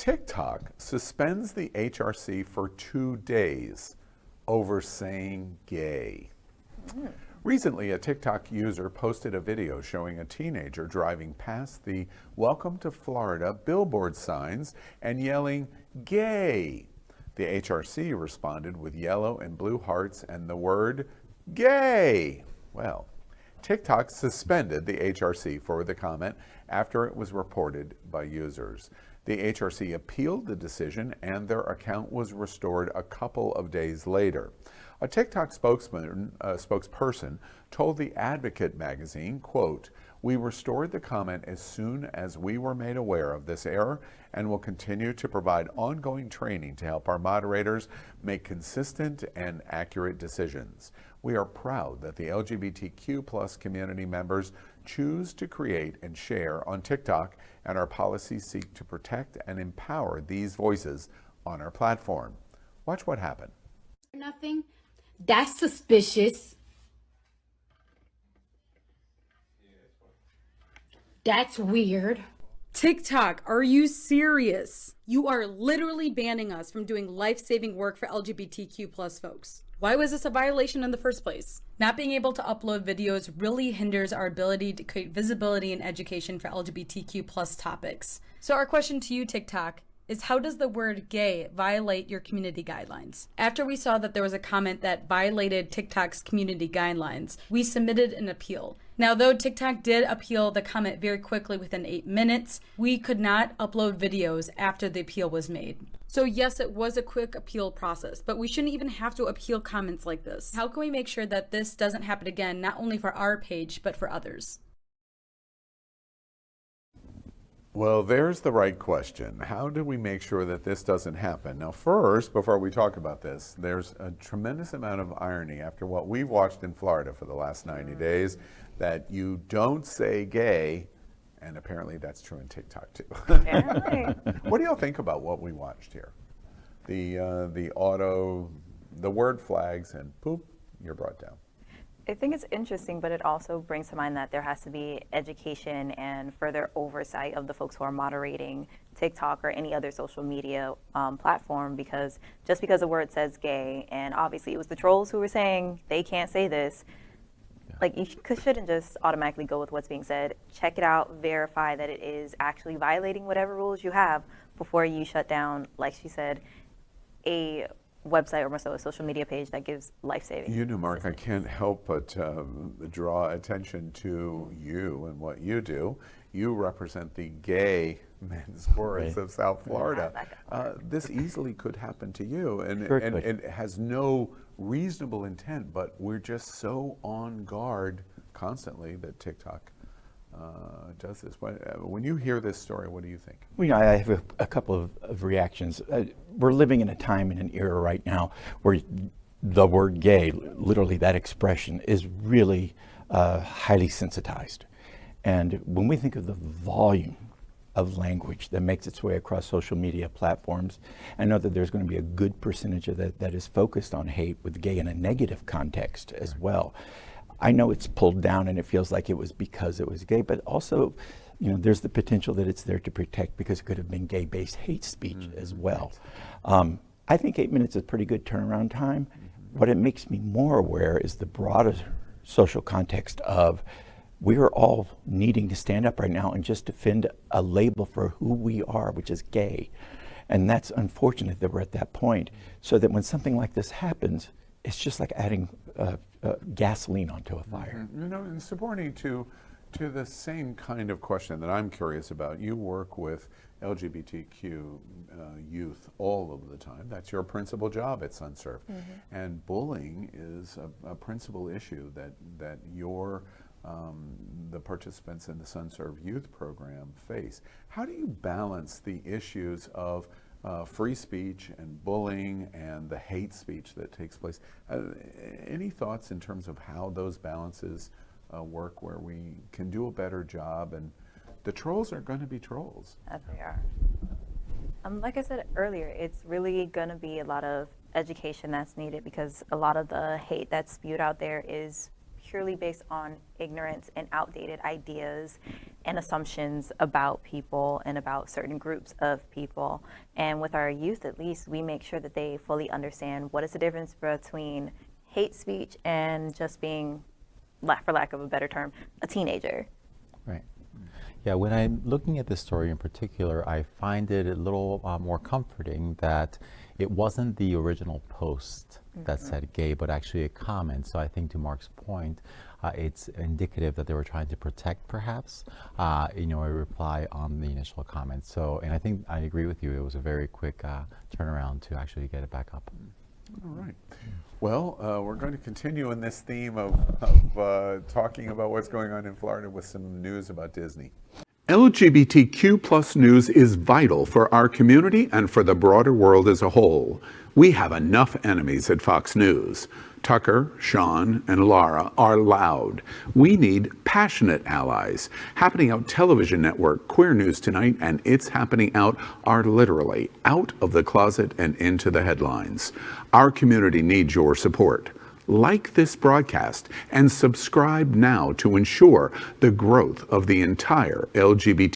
TikTok suspends the HRC for 2 days over saying gay. Recently, a TikTok user posted a video showing a teenager driving past the Welcome to Florida billboard signs and yelling, "Gay." The HRC responded with yellow and blue hearts and the word gay. Well, TikTok suspended the HRC for the comment after it was reported by users. The HRC appealed the decision and their account was restored a couple of days later. A TikTok spokesperson told The Advocate magazine, quote, "We restored the comment as soon as we were made aware of this error and will continue to provide ongoing training to help our moderators make consistent and accurate decisions. We are proud that the LGBTQ+ community members choose to create and share on TikTok, and our policies seek to protect and empower these voices on our platform." Watch what happened. Nothing. That's suspicious. That's weird. TikTok, are you serious? You are literally banning us from doing life-saving work for LGBTQ+ folks. Why was this a violation in the first place? Not being able to upload videos really hinders our ability to create visibility and education for LGBTQ+ topics. So our question to you, TikTok, is how does the word gay violate your community guidelines? After we saw that there was a comment that violated TikTok's community guidelines, we submitted an appeal. Now, though TikTok did appeal the comment very quickly within 8 minutes, we could not upload videos after the appeal was made. So yes, it was a quick appeal process, but we shouldn't even have to appeal comments like this. How can we make sure that this doesn't happen again, not only for our page, but for others? Well, there's the right question. How do we make sure that this doesn't happen? Now, first, before we talk about this, there's a tremendous amount of irony after what we've watched in Florida for the last 90 days, that you don't say gay, and apparently that's true in TikTok too. Yeah. What do y'all think about what we watched here? The word flags, and poop, you're brought down. I think it's interesting, but it also brings to mind that there has to be education and further oversight of the folks who are moderating TikTok or any other social media platform, because just because a word says gay, and obviously it was the trolls who were saying they can't say this, like you shouldn't just automatically go with what's being said. Check it out, verify that it is actually violating whatever rules you have before you shut down, like she said, a website or more so a social media page that gives life-saving. You know, Mark, I can't help but draw attention to you and what you do. You represent the gay men's chorus of South Florida. This easily could happen to you, and it has no reasonable intent, but we're just so on guard constantly that TikTok does this. When you hear this story, what do you think? Well, I have a couple of reactions. We're living in a time and an era right now where the word gay, literally that expression, is really highly sensitized. And when we think of the volume of language that makes its way across social media platforms, I know that there's going to be a good percentage of that is focused on hate with gay in a negative context as well. I know it's pulled down and it feels like it was because it was gay, but also, you know, there's the potential that it's there to protect because it could have been gay-based hate speech as well. I think 8 minutes is a pretty good turnaround time. What it makes me more aware is the broader social context of we are all needing to stand up right now and just defend a label for who we are, which is gay. And that's unfortunate that we're at that point, so that when something like this happens, it's just like adding gasoline onto a fire. You know, and supporting to the same kind of question that I'm curious about, you work with LGBTQ youth all of the time. That's your principal job at SunServe. And bullying is a principal issue that the participants in the SunServe youth program face. How do you balance the issues of free speech and bullying and the hate speech that takes place? Any thoughts in terms of how those balances work, where we can do a better job? And the trolls are going to be trolls. As they are. Like I said earlier, it's really going to be a lot of education that's needed, because a lot of the hate that's spewed out there is purely based on ignorance and outdated ideas and assumptions about people and about certain groups of people. And with our youth, at least, we make sure that they fully understand what is the difference between hate speech and just being, for lack of a better term, a teenager. Right. Yeah, when I'm looking at this story in particular, I find it a little more comforting that it wasn't the original post that said gay, but actually a comment. So I think, to Mark's point, it's indicative that they were trying to protect, perhaps, a reply on the initial comment. So, and I think I agree with you. It was a very quick turnaround to actually get it back up. All right. Well, we're going to continue in this theme of talking about what's going on in Florida with some news about Disney. LGBTQ plus news is vital for our community and for the broader world as a whole. We have enough enemies at Fox News. Tucker, Sean, and Laura are loud. We need passionate allies. Happening Out Television Network, Queer News Tonight, and It's Happening Out are literally out of the closet and into the headlines. Our community needs your support. Like this broadcast and subscribe now to ensure the growth of the entire LGBT